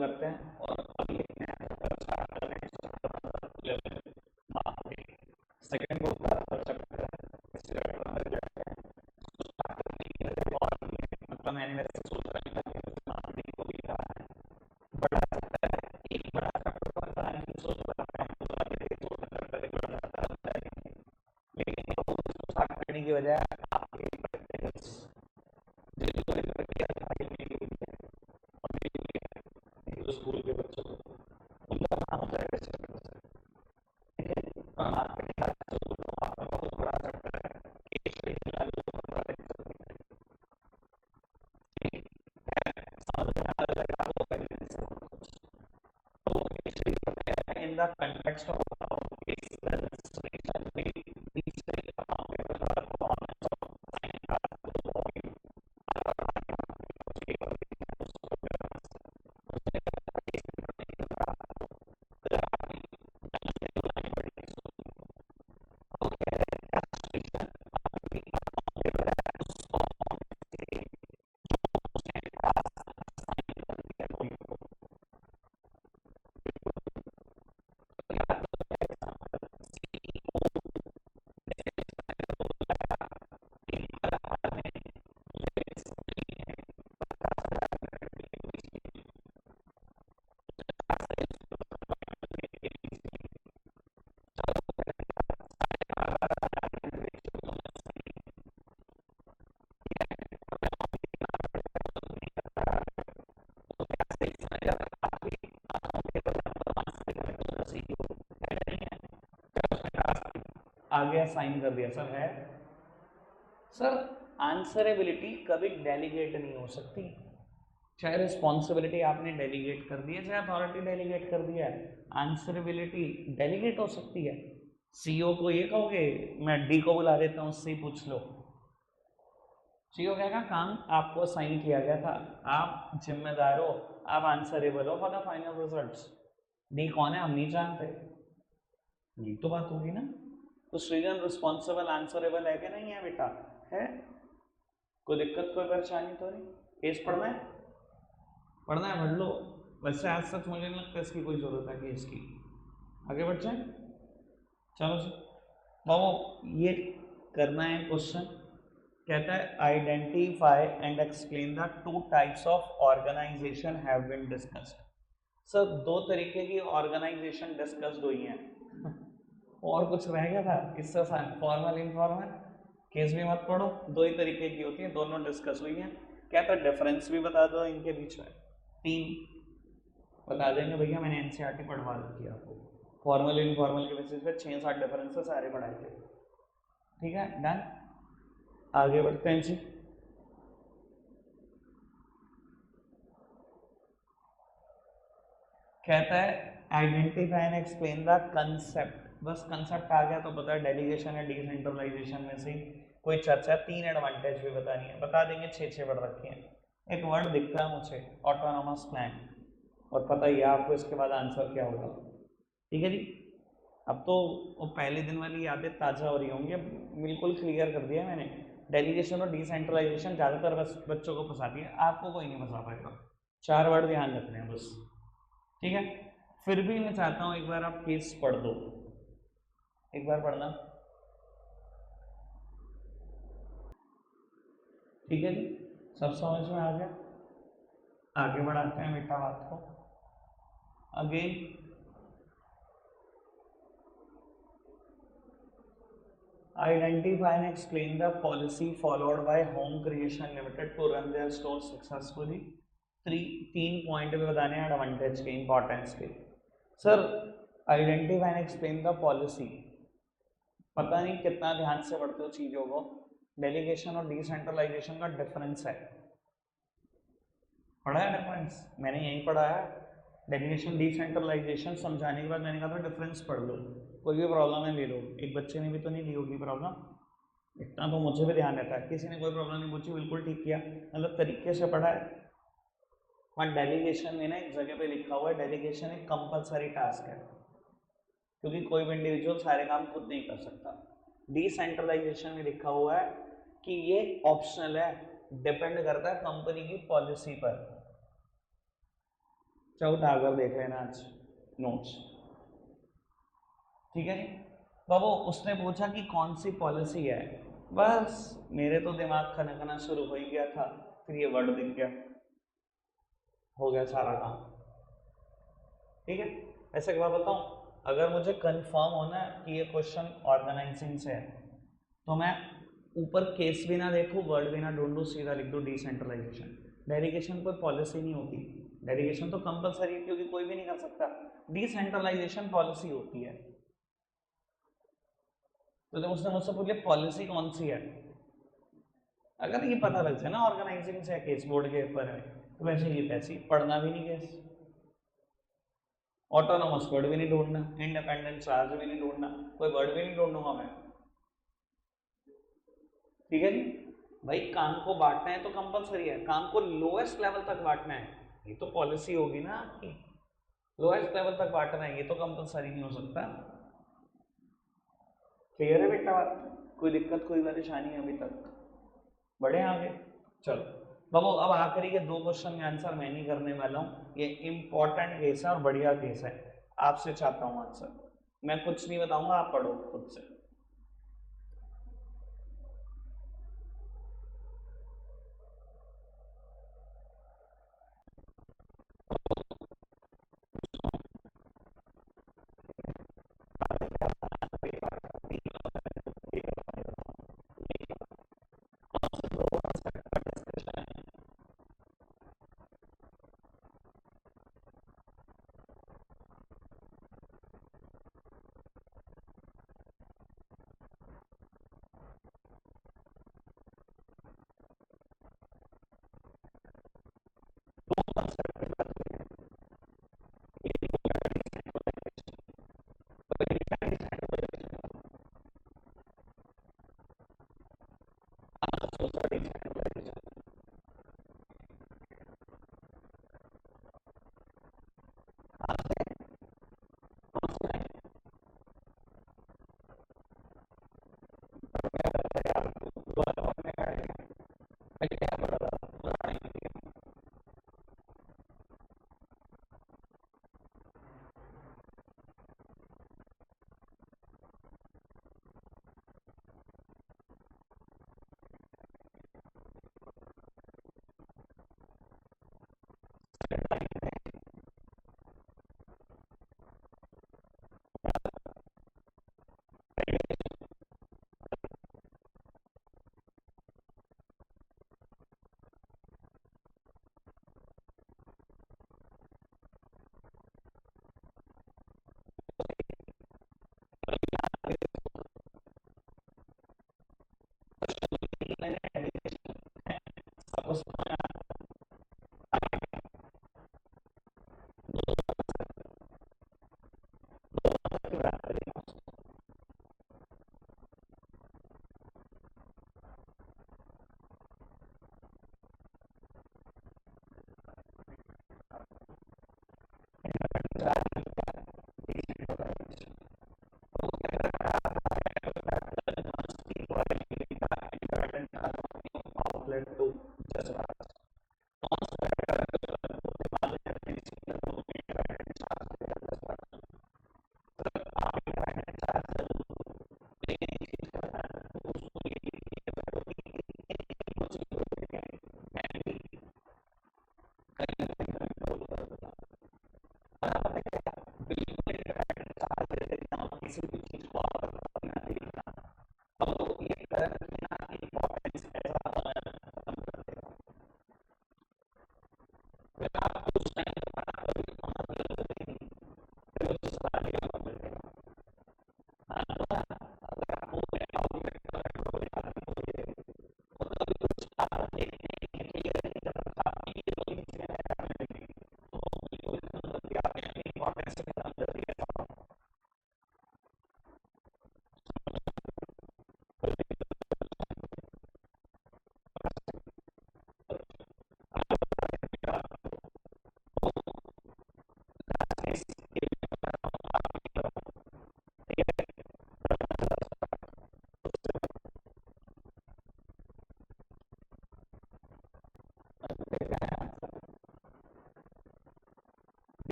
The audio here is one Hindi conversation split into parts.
करते हैं और सेकंड ग्रुप मतलब मैंने वैसे सोचा नहीं था कि मार्केटिंग को भी कहा है बड़ा एक बड़ा सोच लेकिन स्टार्ट करने की वजह स्कूल के बच्चों को उनका काम होता है in the context of आगे साइन कर दिया सर है सर आंसरेबिलिटी कभी डेलीगेट नहीं हो सकती चाहे रिस्पॉन्सिबिलिटी आपने डेलीगेट कर दी है चाहे अथॉरिटी डेलीगेट कर दिया है आंसरेबिलिटी डेलीगेट हो सकती है सीईओ को ये कहोगे मैं डी को बुला देता हूँ उससे ही पूछ लो सीईओ कहेगा काम आपको साइन किया गया था आप जिम्मेदार हो आप आंसरेबल हो for the final results D कौन है हम नहीं जानते ये तो बात होगी ना तो सृजन रिस्पॉन्सिबल आंसरेबल है कि नहीं है बेटा है कोई दिक्कत कोई परेशानी तो नहीं केस पढ़ना है पढ़ लो वैसे आज तक मुझे नहीं लगता इसकी कोई जरूरत है केस की आगे बढ़ जाए चलो जी बाबू ये करना है क्वेश्चन कहता है identify and explain the two types of organisation have been discussed sir दो तरीके की ऑर्गेनाइजेशन डिस्कस्ड हुई हैं और कुछ रह गया था इससे फॉर्मल इनफॉर्मल केस भी मत पढ़ो दो ही तरीके की होती है दोनों डिस्कस हुई हैं क्या तो डिफरेंस भी बता दो इनके बीच में तीन बता देंगे भैया मैंने एनसीईआरटी पढ़वा रखी है आपको फॉर्मल इनफॉर्मल के बेसिस पे 6-7 डिफरेंसेस सारे पढ़ाए थे ठीक है डन आगे बढ़ते हैं जी कहता है identify and explain the concept बस कंसेप्ट आ गया तो पता है डेलीगेशन या डिसेंट्रलाइजेशन में से कोई चर्चा तीन एडवांटेज भी बतानी है बता देंगे 6 वर्ड रखे हैं एक वर्ड दिखता है मुझे ऑटोनोमस प्लान और पता ही है आपको इसके बाद आंसर क्या होगा ठीक है जी अब तो वो पहले दिन वाली यादें ताज़ा हो रही होंगी बिल्कुल क्लियर कर दिया मैंने डेलीगेशन और डिसेंट्रलाइजेशन ज़्यादातर बस बच्चों को फंसाती है आपको कोई नहीं फंसा पाएगा 4 वर्ड ध्यान रखने हैं बस ठीक है फिर भी मैं चाहता हूं एक बार आप केस पढ़ दो एक बार पढ़ना ठीक है जी सब समझ में आ गया आगे बढ़ाते हैं बेटा बात को again identify and explain the policy followed by home creation limited to run their store successfully तीन पॉइंट भी बताने हैं एडवांटेज के इंपॉर्टेंस के sir identify and explain the policy पता नहीं कितना ध्यान से पढ़ते हो चीज़ों को डेलीगेशन और डिसेंट्रलाइजेशन का डिफरेंस है पढ़ा है डिफरेंस मैंने यही पढ़ा है डेलीगेशन डिसेंट्रलाइजेशन समझाने के बाद मैंने कहा था डिफरेंस पढ़ लो कोई भी प्रॉब्लम है ले लो एक बच्चे ने भी तो नहीं ली होगी प्रॉब्लम इतना तो मुझे भी ध्यान रहता है किसी ने कोई प्रॉब्लम नहीं पूछी बिल्कुल ठीक किया मतलब तरीके से पढ़ा है वहाँ डेलीगेशन में ना एक जगह पे लिखा हुआ है डेलीगेशन एक कंपलसरी टास्क है क्योंकि कोई भी इंडिविजुअल सारे काम खुद नहीं कर सकता डिसेंट्रलाइजेशन में लिखा हुआ है कि ये ऑप्शनल है डिपेंड करता है कंपनी की पॉलिसी पर चाहे उठा कर देख लेना आज नोट्स, ठीक है जी। बाबू उसने पूछा कि कौन सी पॉलिसी है, बस मेरे तो दिमाग खनकना शुरू हो ही गया था, फिर ये वर्ड दिख गया, हो गया सारा काम, ठीक है। ऐसे एक बात बताऊं, अगर मुझे कंफर्म होना है कि ये क्वेश्चन ऑर्गेनाइजिंग से है, तो मैं ऊपर केस भी ना देखूं, वर्ड भी ना ढूंढूं, सीधा लिख दूं डिसेंट्रलाइजेशन। डेलीगेशन कोई पॉलिसी नहीं होती, डेलीगेशन तो कंपलसरी है क्योंकि कोई भी नहीं कर सकता, डिसेंट्रलाइजेशन पॉलिसी होती है। तो जब उसने मुझसे पूछा पॉलिसी कौन सी है, अगर ये पता लग जाए ना ऑर्गेनाइजिंग से केस बोर्ड के ऊपर है, तो वैसे ये पैसे पढ़ना भी नहीं केस, ऑटोनोमस वर्ड भी नहीं ढूंढना, इंडिपेंडेंट चार्ज भी नहीं ढूंढना, कोई वर्ड भी नहीं ढूंढूंगा मैं, ठीक है जी। भाई काम को बांटना है तो कंपलसरी है, काम को लोएस्ट लेवल तक बांटना है, ये तो पॉलिसी होगी ना आपकी, लोएस्ट लेवल तक बांटना है, ये तो कंपलसरी नहीं हो सकता। क्लियर है बेटा बात, कोई दिक्कत कोई परेशानी अभी तक, बढ़े आगे। चलो बाबू अब आखिरी के दो क्वेश्चन में आंसर मैं नहीं करने वाला हूँ, ये इंपॉर्टेंट केस है और बढ़िया केस है, आपसे चाहता हूँ आंसर, मैं कुछ नहीं बताऊंगा, आप पढ़ो खुद से।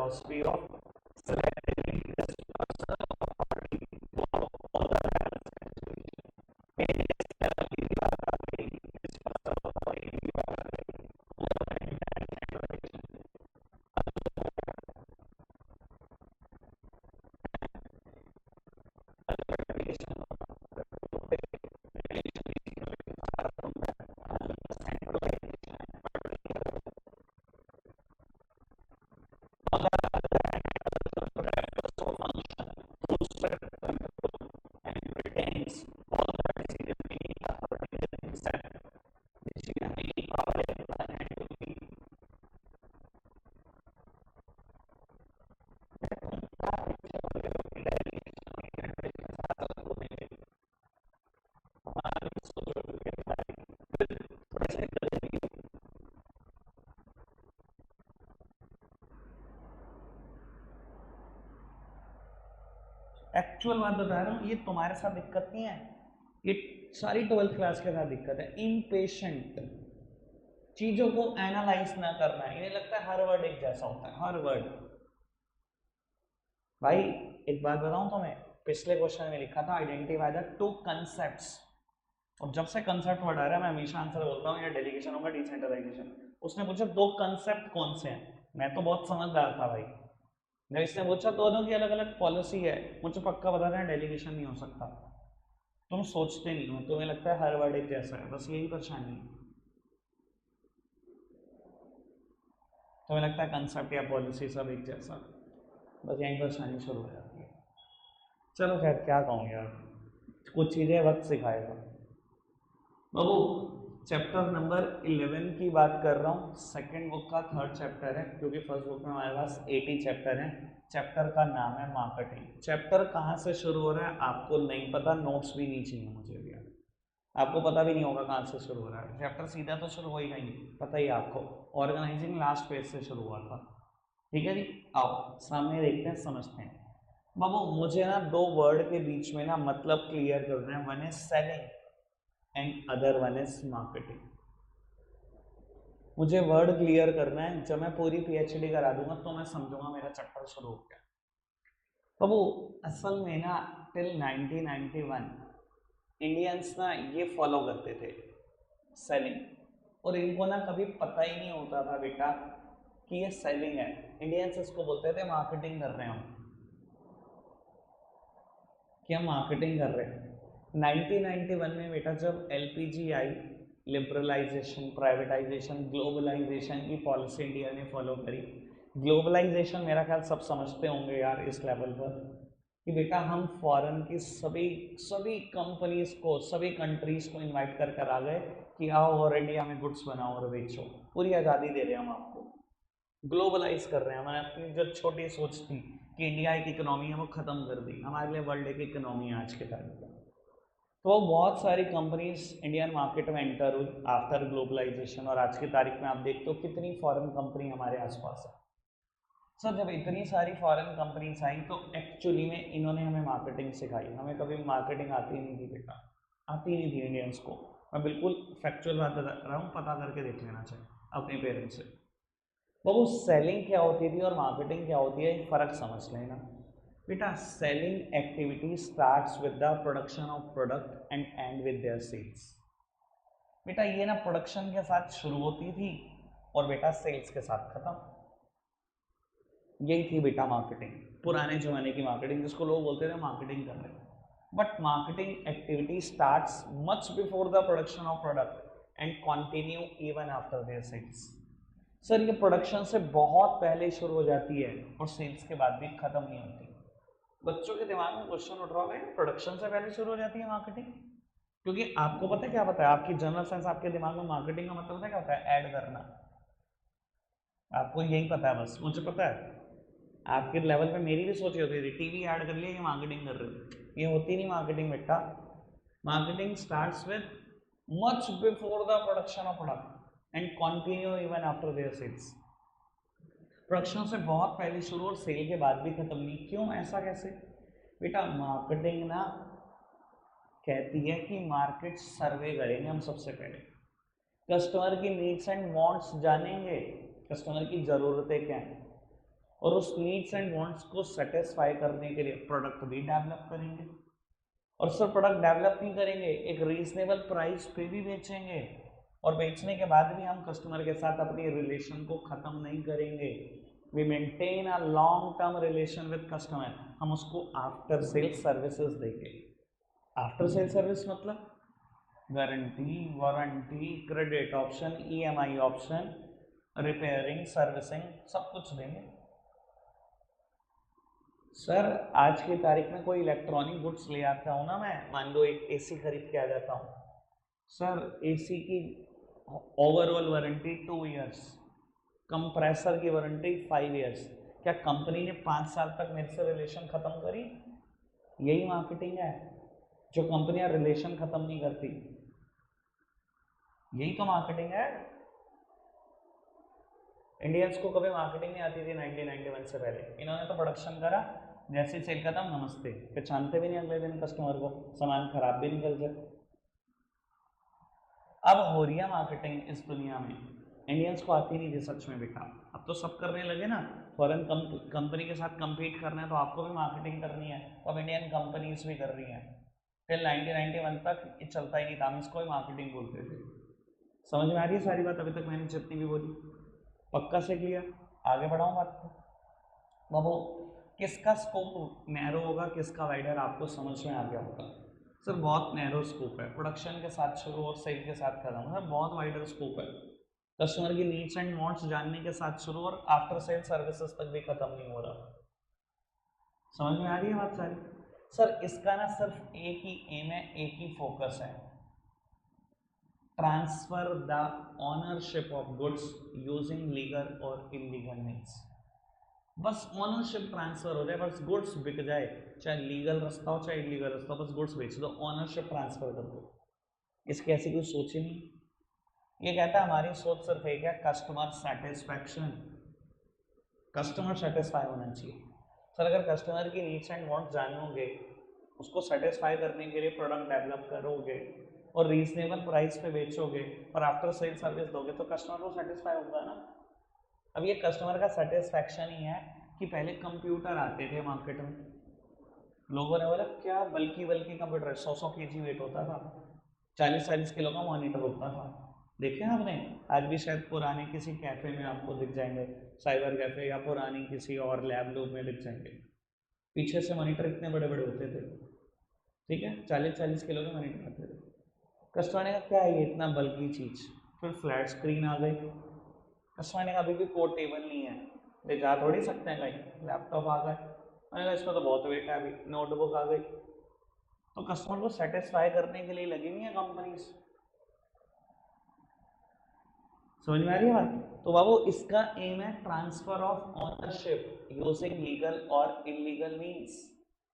Philosophy of selectively dispersal of party to all the मेरी इस लेवल की भी बात आ गई, dispersal of party की भी बात आ गई, एक्चुअल बात बता रहा हूँ, ये तुम्हारे साथ दिक्कत नहीं है, ये सारी 12th क्लास के साथ दिक्कत है। इम्पेशेंट, चीजों को एनालाइज ना करना है, इन्हें लगता है हर वर्ड एक जैसा होता है, हर वर्ड। भाई एक बात बताऊं तुम्हें, पिछले क्वेश्चन में लिखा था आइडेंटिफाई द टू कंसेप्ट्स, और जब से कंसेप्ट वर्ड आ रहा है मैं हमेशा आंसर बोलता हूँ, या डेलीगेशन होगा डिसेंट्रलाइजेशन। उसने पूछा दो कंसेप्ट कौन से हैं, मैं तो बहुत समझदार था भाई, जब इसने पूछा दोनों की अलग अलग पॉलिसी है, मुझे पक्का बता रहा है डेलीगेशन नहीं हो सकता। तुम सोचते नहीं हो, तुम्हें लगता है हर वर्ड एक जैसा है, बस यही परेशानी है। तुम्हें लगता है कंसेप्ट या पॉलिसी सब एक जैसा, बस यही परेशानी शुरू हो जाती है। चलो खैर क्या कहूँ यार, कुछ चीज़ें वक्त सिखाएगा। बाबू चैप्टर नंबर 11 की बात कर रहा हूँ, सेकंड बुक का 3rd चैप्टर है, क्योंकि फर्स्ट बुक में हमारे पास 80 चैप्टर हैं। चैप्टर का नाम है मार्केटिंग। चैप्टर कहाँ से शुरू हो रहा है आपको नहीं पता, नोट्स भी नहीं चाहिए मुझे भी, आपको पता भी नहीं होगा कहाँ से शुरू हो रहा है। चैप्टर सीधा तो शुरू हो ही नहीं, पता ही आपको, ऑर्गेनाइजिंग लास्ट पेज से शुरू हुआ था। ठीक है जी, आओ सामने देखते हैं, समझते हैं। बाबू मुझे ना दो वर्ड के बीच में ना मतलब क्लियर करना है, one is selling and other one is marketing. मुझे वर्ड क्लियर करना है, जब मैं पूरी पीएचडी करा दूंगा तो मैं समझूंगा मेरा चैप्टर शुरू हो गया। बाबू असल में ना टिल 1991 इंडियंस ना ये फॉलो करते थे सेलिंग, और इनको ना कभी पता ही नहीं होता था बेटा कि ये सेलिंग है। इंडियंस इसको बोलते थे मार्केटिंग कर रहे हैं हम, कि हम मार्केटिंग कर रहे हैं। 1991 में बेटा जब एलपीजी आई, लिबरलाइजेशन, प्राइवेटाइजेशन, ग्लोबलाइजेशन की पॉलिसी इंडिया ने फॉलो करी। ग्लोबलाइजेशन मेरा ख्याल सब समझते होंगे यार इस लेवल पर, कि बेटा हम फॉरेन की सभी कंपनीज को, सभी कंट्रीज को इनवाइट कर कर आ गए कि आओ और इंडिया में गुड्स बनाओ और बेचो, पूरी आज़ादी दे रहे हैं हम आपको, ग्लोबलाइज कर रहे हैं। हमारे अपनी जो छोटी सोच थी कि इंडिया एक इकोनॉमी है वो ख़त्म कर दी, हमारे लिए वर्ल्ड एक इकोनॉमी है आज के टाइम पर। तो बहुत सारी कंपनीज इंडियन मार्केट में एंटर हुई आफ्टर ग्लोबलाइजेशन, और आज की तारीख में आप देखते हो कितनी फॉरेन कंपनी हमारे आसपास है। सर जब इतनी सारी फॉरेन कंपनीज आई तो एक्चुअली में इन्होंने हमें मार्केटिंग सिखाई, हमें कभी मार्केटिंग आती नहीं थी बेटा, आती नहीं थी इंडियंस को। मैं बिल्कुल फैक्चुअल बात बता रहा हूँ, पता करके देख लेना चाहिए अपने पेरेंट्स से। वो सेलिंग क्या होती थी और मार्केटिंग क्या होती है, एक फ़र्क समझ लेना बेटा। Selling activity starts with the production of product and end with their sales. बेटा ये ना प्रोडक्शन के साथ शुरू होती थी और बेटा सेल्स के साथ खत्म। यही थी बेटा मार्केटिंग, पुराने जमाने की मार्केटिंग, जिसको लोग बोलते थे मार्केटिंग कर रहे हैं। But marketing activity starts much before the production of product and continue even after their sales. Sir ये प्रोडक्शन से बहुत पहले शुरू हो जाती है और सेल्स के बाद भी खत्म नहीं होती। बच्चों के दिमाग में क्वेश्चन उठ रहा होगा, प्रोडक्शन से पहले शुरू हो जाती है मार्केटिंग, क्योंकि आपको पता है क्या पता है, आपकी जनरल साइंस आपके दिमाग में मार्केटिंग का मतलब पता है क्या होता है, ऐड करना। आपको यही पता है, बस मुझे पता है। आपके लेवल पे मेरी भी सोच होती थी, टीवी ऐड कर लिया, ये मार्केटिंग कर रहे हो, ये होती नहीं मार्केटिंग बेटा। Marketing starts with much before the production of product and continue even after their sales. Production से बहुत पहले शुरू और सेल के बाद भी खत्म नहीं। क्यों, ऐसा कैसे बेटा? मार्केटिंग ना कहती है कि मार्केट सर्वे करेंगे हम सबसे पहले, कस्टमर की नीड्स एंड वांट्स जानेंगे, कस्टमर की ज़रूरतें क्या हैं, और उस नीड्स एंड वांट्स को सेटिस्फाई करने के लिए प्रोडक्ट भी डेवलप करेंगे। और सिर्फ प्रोडक्ट डेवलप नहीं करेंगे, एक रीजनेबल प्राइस पे भी बेचेंगे, और बेचने के बाद भी हम कस्टमर के साथ अपनी रिलेशन को ख़त्म नहीं करेंगे। We maintain a long term relation with customer. हम उसको आफ्टर सेल सर्विसेज देंगे। आफ्टर सेल सर्विस मतलब guarantee, warranty, credit option, EMI option, repairing, servicing, सब कुछ देंगे। सर आज की तारीख में कोई इलेक्ट्रॉनिक गुड्स ले आता हूँ ना, मैं मान लो एक एसी खरीद के आ जाता हूँ, सर एसी की ओवरऑल वारंटी 2 इयर्स, कंप्रेसर की वारंटी 5 इयर्स। क्या कंपनी ने 5 साल तक मेरे से रिलेशन ख़त्म करी? यही मार्केटिंग है। जो कंपनियां रिलेशन ख़त्म नहीं करती, यही तो मार्केटिंग है। इंडियंस को कभी मार्केटिंग नहीं आती थी 1991 से पहले। इन्होंने तो प्रोडक्शन करा, जैसे सेल खत्म नमस्ते, पहचानते भी नहीं अगले दिन कस्टमर को, सामान खराब भी निकल जाए। अब हो रही है मार्केटिंग इस दुनिया में, इंडियंस को आती नहीं थी सच में बेटा, अब तो सब करने लगे ना। फॉरेन कंपनी के साथ कम्पीट करना है तो आपको भी मार्केटिंग करनी है, तो अब इंडियन कंपनीज भी कर रही हैं। फिर 1991 तक ये चलता ही नहीं था, हम इसको ही मार्केटिंग बोलते थे। समझ में आ रही है सारी बात अभी तक मैंने जितनी भी बोली? पक्का से क्लियर? आगे बढ़ाऊँ बात को? बाबू किसका स्कोप नैरो होगा, किसका वाइडर, आपको समझ में आ गया होगा। सर बहुत नैरो स्कोप है, प्रोडक्शन के साथ शुरू और सेल के साथ खत्म है, बहुत वाइडर स्कोप है। कस्टमर की नीड्स एंड वांट्स जानने के साथ शुरू और आफ्टर सेल सर्विसेज तक भी खत्म नहीं हो रहा। समझ में आ रही है बात सारी? सर इसका ना सिर्फ एक ही एम है, एक ही फोकस है, transfer the ownership of goods using legal और इलीगल मीन्स। बस ओनरशिप ट्रांसफर हो जाए, बस गुड्स बिक जाए, चाहे लीगल रास्ता हो चाहे इलीगल रास्ता हो, बस गुड्स बेच दो, ओनरशिप ट्रांसफर कर दो। इसकी ऐसी कोई सोच ही नहीं। ये कहता है हमारी सोच सिर्फ एक है, कस्टमर सेटिस्फैक्शन, कस्टमर सेटिस्फाई होना चाहिए। सर अगर कस्टमर की नीड्स एंड वांट्स जानोगे, उसको सेटिस्फाई करने के लिए प्रोडक्ट डेवलप करोगे और रीजनेबल प्राइस पे बेचोगे और आफ्टर सेल सर्विस दोगे तो कस्टमर को सेटिस्फाई होगा ना। अब ये कस्टमर का सेटिस्फैक्शन ही है कि पहले कंप्यूटर आते थे मार्केट में, लोगों ने बोला क्या बल्कि कंप्यूटर, 100 kg वेट होता था, 40 किलो का मॉनिटर होता था। देखे आपने? आज भी शायद पुराने किसी कैफ़े में आपको दिख जाएंगे, साइबर कैफ़े या पुरानी किसी और लैब लूब में दिख जाएंगे, पीछे से मॉनिटर इतने बड़े बड़े होते थे, ठीक है, 40 किलो के मॉनिटर आते थे। कस्टमर ने कहा क्या है ये इतना बल्कि चीज़, फिर फ्लैट स्क्रीन आ गई। कस्टमर ने कहा अभी भी पोर्टेबल नहीं है, ले जा थोड़ी सकते हैं कहीं, लैपटॉप आ गए, मैंने कहा इसमें तो बहुत वेट है, अभी नोटबुक आ गई। तो कस्टमर को सेटिस्फाई करने के लिए लगी हुई है कंपनीज। समझ में आ रही है बात? तो बाबू इसका एम है transfer of ownership using legal और इलीगल मींस।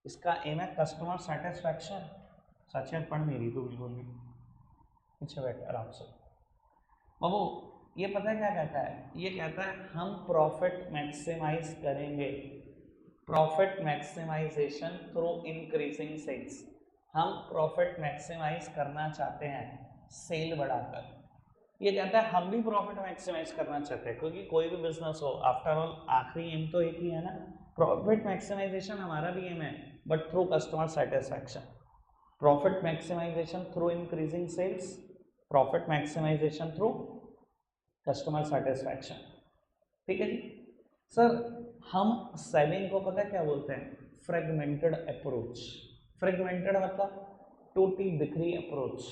इसका एम है कस्टमर सेटिस्फैक्शन। सच है, पढ़ नहीं रही तू बिल्कुल भी, पीछे बैठ आराम से। बाबू ये पता है क्या कहता है? ये कहता है हम प्रॉफिट मैक्सिमाइज करेंगे, profit maximisation through increasing sales. हम प्रॉफिट मैक्सिमाइज करना चाहते हैं सेल बढ़ाकर। ये कहता है हम भी प्रॉफिट मैक्सिमाइज करना चाहते हैं, क्योंकि कोई भी बिजनेस हो आफ्टर ऑल आखिरी एम तो एक ही है ना, प्रॉफिट मैक्सिमाइजेशन हमारा भी एम है, but through customer satisfaction. Profit maximisation through increasing sales, profit maximisation through customer satisfaction. ठीक है जी। सर हम सेलिंग को पता है क्या बोलते हैं? Fragmented approach. फ्रेगमेंटेड मतलब टूटी बिखरी अप्रोच।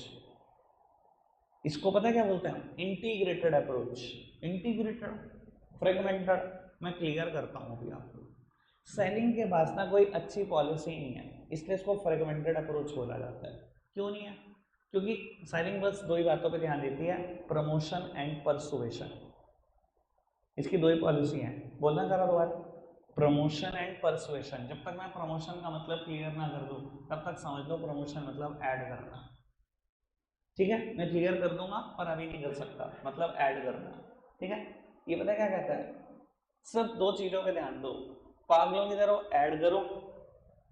इसको पता है क्या बोलते हैं? Integrated approach. इंटीग्रेटेड, फ्रेगमेंटेड, मैं क्लियर करता हूँ अभी आपको। सेलिंग के पास ना कोई अच्छी पॉलिसी नहीं है, इसलिए इसको फ्रेगमेंटेड अप्रोच बोला जाता है। क्यों नहीं है? क्योंकि सेलिंग बस दो ही बातों पे ध्यान देती है, प्रमोशन एंड परसुएशन। इसकी दो ही पॉलिसी हैं, बोलना जरा दोबारा, प्रमोशन एंड परसुएशन। जब तक मैं प्रमोशन का मतलब क्लियर ना कर दूं तब तक समझ लो प्रमोशन मतलब ऐड करना। ठीक है, मैं क्लियर कर दूंगा पर अभी नहीं कर सकता, मतलब ऐड करना। ठीक है, ये पता क्या कहता है? सिर्फ दो चीजों पे ध्यान दो, पागलों की तरह ऐड करो,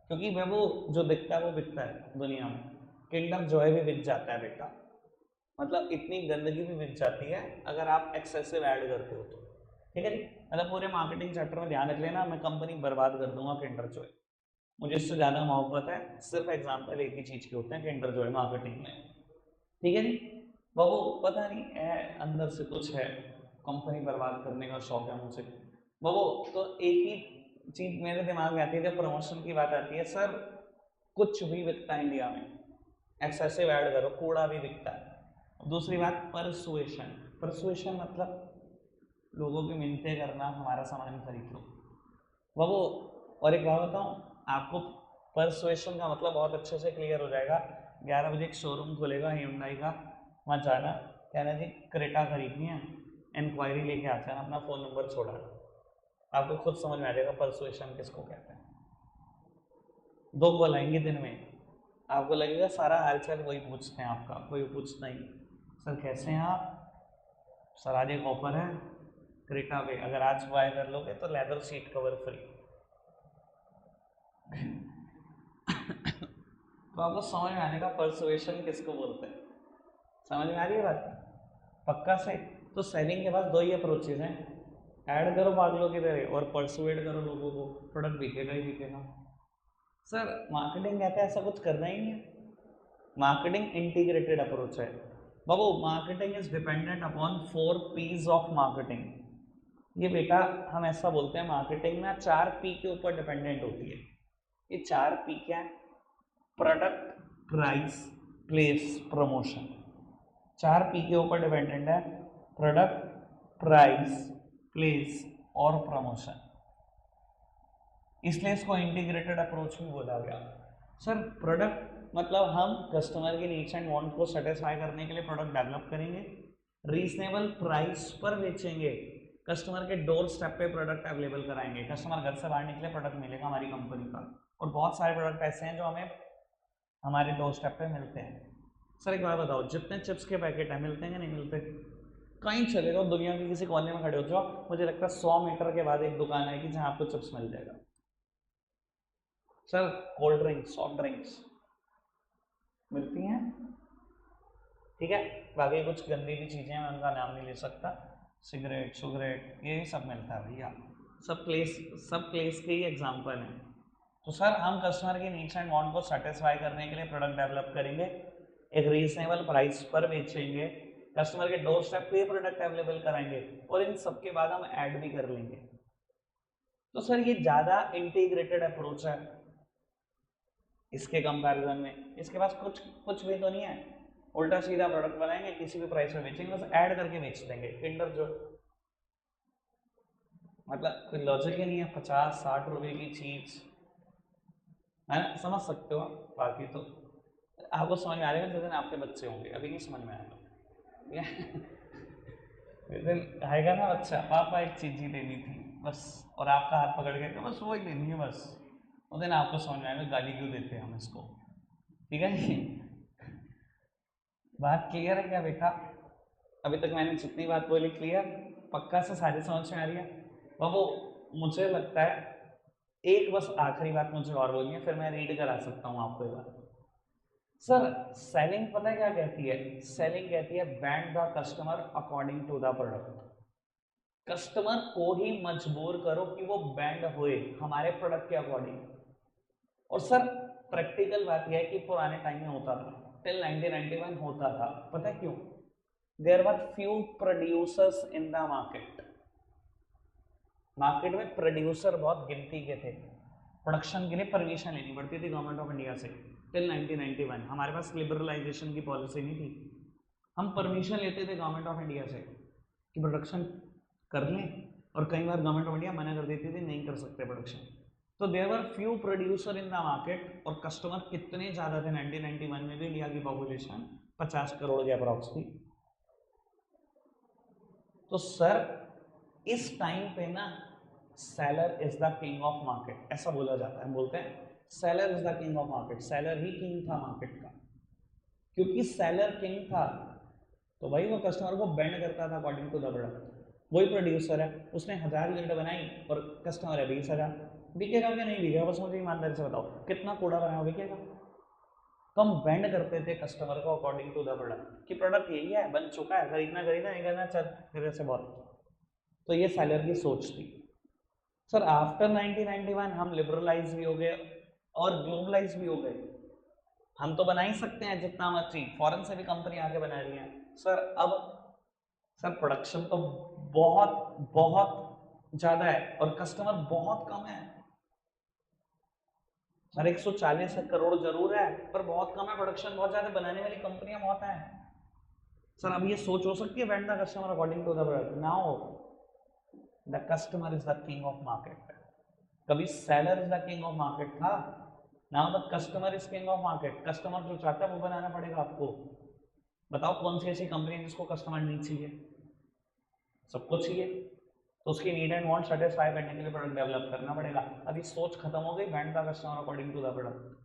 क्योंकि मैं वो जो बिकता है वो बिकता है दुनिया में। किंगडम जॉय भी बिक जाता है बेटा, मतलब इतनी गंदगी भी बिक जाती है अगर आप एक्सेसिव ऐड करते हो तो। ठीक है जी। मतलब पूरे मार्केटिंग चैप्टर में ध्यान रख लेना, मैं कंपनी बर्बाद कर दूंगा किंडर जॉय, मुझे इससे ज्यादा मोहब्बत है सिर्फ एग्जाम्पल एक ही चीज के होते हैं किंडर जॉय मार्केटिंग में। ठीक है जी। बाबू पता नहीं अंदर से कुछ है, कंपनी बर्बाद करने का शौक है मुझे बाबू। तो एक ही चीज मेरे दिमाग में आती है जब प्रमोशन की बात आती है, सर कुछ भी बिकता है इंडिया में, एक्सेसिव ऐड करो, कूड़ा भी बिकता है। दूसरी बात परसुएशन, परसुएशन मतलब लोगों की मिन्नतें करना हमारा सामान खरीद लो बाबू। और एक बात बताऊं आपको, परसुएशन का मतलब बहुत अच्छे से क्लियर हो जाएगा। 11 बजे एक शोरूम खुलेगा Hyundai का, वहाँ जाना, कहना जी क्रेटा खरीदनी है, इंक्वायरी लेके आ जाना, अपना फ़ोन नंबर छोड़ा, आपको खुद समझ में आ जाएगा परसुएशन किसको कहते हैं। 2 कॉल आएंगे दिन में, आपको लगेगा सारा हालचाल वही पूछते हैं आपका, कोई पूछता ही, सर कैसे हैं आप, सर आज एक ऑफर है क्रेटा पे, अगर आज बाय कर लोगे तो लेदर सीट कवर फ्री। तो आपको समझ में आने का परसुएशन किसको बोलते हैं, समझ में आ रही है बात पक्का से। तो सेलिंग के पास 2 ही अप्रोचेज हैं, ऐड करो पागलों की तरह और परसुएट करो लोगों को, प्रोडक्ट बिकेगा ही बिकेगा। सर मार्केटिंग कहता है ऐसा कुछ करना ही नहीं है, मार्केटिंग इंटीग्रेटेड अप्रोच है बाबू। Marketing is dependent upon 4 P's of marketing. ये बेटा हम ऐसा बोलते हैं मार्केटिंग में 4 P के ऊपर डिपेंडेंट होती है। ये 4 P क्या है, product, price, place, promotion. 4 P के ऊपर डिपेंडेंट है, प्रोडक्ट, प्राइस, प्लेस और प्रमोशन, इसलिए इसको इंटीग्रेटेड अप्रोच भी बोला गया। सर प्रोडक्ट मतलब हम कस्टमर के नीड्स एंड वांट को सेटिस्फाई करने के लिए प्रोडक्ट डेवलप करेंगे, रीजनेबल प्राइस पर बेचेंगे, कस्टमर के डोर स्टेप पे प्रोडक्ट अवेलेबल कराएंगे, कस्टमर घर से बाहर निकले प्रोडक्ट मिलेगा हमारी कंपनी का। और बहुत सारे प्रोडक्ट ऐसे हैं जो हमें हमारे डोर स्टेप पे मिलते हैं। सर एक बात बताओ, जितने चिप्स के पैकेट हैं मिलते हैं कि नहीं मिलते, कहीं चले जाओ दुनिया के किसी कोने में खड़े हो जाओ, मुझे लगता है 100 मीटर के बाद एक दुकान आएगी जहाँ आपको चिप्स मिल जाएगा। Sir cold drinks, soft drinks मिलती हैं, ठीक है, बाकी कुछ गंदी भी चीज़ें हैं मैं उनका नाम नहीं ले सकता, सिगरेट सुगरेट ये सब मिलता है भैया, सब प्लेस के ही एग्जाम्पल हैं। तो सर हम कस्टमर की नीड्स एंड वांट को सेटिस्फाई करने के लिए प्रोडक्ट डेवलप करेंगे, एक रीजनेबल प्राइस पर बेचेंगे, कस्टमर के डोर स्टेप पे प्रोडक्ट अवेलेबल कराएंगे और इन सबके बाद हम ऐड भी कर लेंगे। तो सर ये ज़्यादा इंटीग्रेटेड अप्रोच है इसके कंपैरिजन में, इसके पास कुछ कुछ भी तो नहीं है, उल्टा सीधा प्रोडक्ट बनाएंगे किसी भी प्राइस में बेचेंगे, बस ऐड करके बेच देंगे किंडर जो, मतलब कोई लॉजिक ही नहीं है, 50-60 रुपए की चीज है ना, समझ सकते हो। बाकी तो आपको समझ में आ रहा है जिस दिन आपके बच्चे होंगे, अभी नहीं समझ में आएगा जिस दिन आएगा ना बच्चा, पापा एक चीज ही लेनी थी बस, और आपका हाथ पकड़ के बस वो ही लेनी है बस, उस दिन आपको समझ में आएगा गाली क्यों देते हैं हम इसको। ठीक है जी, बात क्लियर है क्या बेटा, अभी तक मैंने जितनी बात बोली क्लियर, पक्का से सारी समझ में आ रही है बाबू। मुझे लगता है एक बस आखिरी बात मुझे और बोलनी है, फिर मैं रीड करा सकता हूँ आपको एक बार। सर सेलिंग पता है क्या कहती है, सेलिंग कहती है bend the customer according to the product, customer को ही मजबूर करो कि वो बैंड होए हमारे प्रोडक्ट के अकॉर्डिंग। और सर प्रैक्टिकल बात यह है कि पुराने टाइम में होता था, टिल 1991 होता था, पता है क्यों, there were few producers in the market, market में प्रोड्यूसर बहुत गिनती के थे, प्रोडक्शन के लिए परमिशन लेनी पड़ती थी गवर्नमेंट ऑफ इंडिया से, टिल 1991 हमारे पास लिबरलाइजेशन की पॉलिसी नहीं थी, हम परमिशन लेते थे गवर्नमेंट ऑफ इंडिया से कि प्रोडक्शन कर लें, और कई बार गवर्नमेंट ऑफ इंडिया मना कर देती थी नहीं कर सकते प्रोडक्शन। तो there were few producer in the market, और कस्टमर कितने ज़्यादा थे 1991 में भी, इंडिया की पॉपुलेशन 50 करोड़ के अप्रॉक्स थी। तो सर इस टाइम पे ना seller is the king of market ऐसा बोला जाता है, बोलते हैं seller is the king of market, seller he king था मार्केट का, क्योंकि सेलर किंग था तो भाई वो कस्टमर को बेंड करता था अकॉर्डिंग टू द प्रोडक्ट। वही प्रोड्यूसर है, उसने 1000 यूनिट बनाई और कस्टमर है 20,000, बिकेगा क्या नहीं बिकेगा, बस मुझे ईमानदारी से बताओ, कितना कूड़ा बनाया बिकेगा। तो हम बेंड करते थे कस्टमर को अकॉर्डिंग टू द प्रोडक्ट, कि प्रोडक्ट यही है, बन चुका है, खरीदना खरीदना, नहीं करना चल मेरे से बहुत। तो ये सेलर की सोच थी। सर आफ्टर 1991 हम लिबरलाइज भी हो गए और ग्लोबलाइज भी हो गए। हम तो बना ही सकते हैं जितना मर्जी, फॉरेन से भी कंपनी आके बना रही है। सर अब सर प्रोडक्शन तो बहुत बहुत ज्यादा है और कस्टमर बहुत कम है। सर 140 करोड़ जरूर है पर बहुत कम है, प्रोडक्शन बहुत ज्यादा, बनाने वाली कंपनियां बहुत हैं। सर अब ये सोच हो सकती है bend the customer according to the product. Now the customer is the king of market. कभी seller is the king of market था, now the customer is king of market. Customer जो चाहता है वो बनाना पड़ेगा आपको। बताओ कौन सी ऐसी कंपनी है जिसको कस्टमर नहीं चाहिए? सबको चाहिए, तो उसकी नीड एंड वांट सेटिस्फाई करने के लिए प्रोडक्ट डेवलप करना पड़ेगा। अभी सोच खत्म हो गई bend the customer according to the product.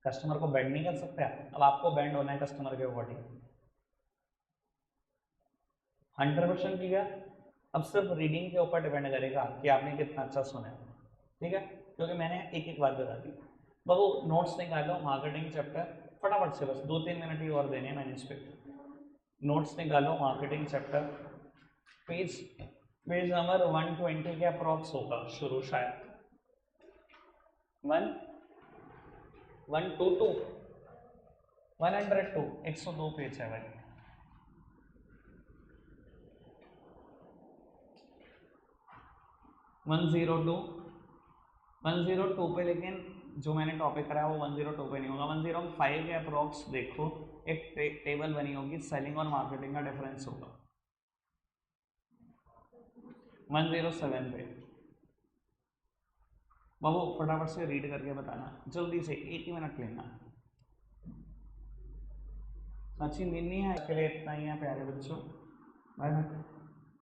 Customer को बैंड नहीं कर सकते, अब आपको बैंड होना है कस्टमर के अकॉर्डिंग। 100% क्लियर। अब सिर्फ रीडिंग के ऊपर डिपेंड करेगा कि आपने कितना अच्छा सुना है, ठीक है, क्योंकि मैंने एक एक बात बता दी। बाबू नोट्स निकालो मार्केटिंग चैप्टर फटाफट से, बस 2-3 मिनट ही और देने हैं मैंने इस पे। नोट्स निकालो marketing chapter, page page number 120 के अप्रॉक्स होगा शुरू, शायद 122 102 102 पेज है भाई। 102 पे, लेकिन जो मैंने टॉपिक कराया वो 102 पे नहीं होगा। 105 के अप्रॉक्स देखो, एक टेबल बनी होगी, सेलिंग और मार्केटिंग का डिफरेंस होगा। 107 पे बाबू फटाफट से रीड करके बताना, जल्दी से, एक ही मिनट लेना। अच्छी नींद नहीं है, इसके लिए इतना ही है प्यारे बच्चों। Bye bye.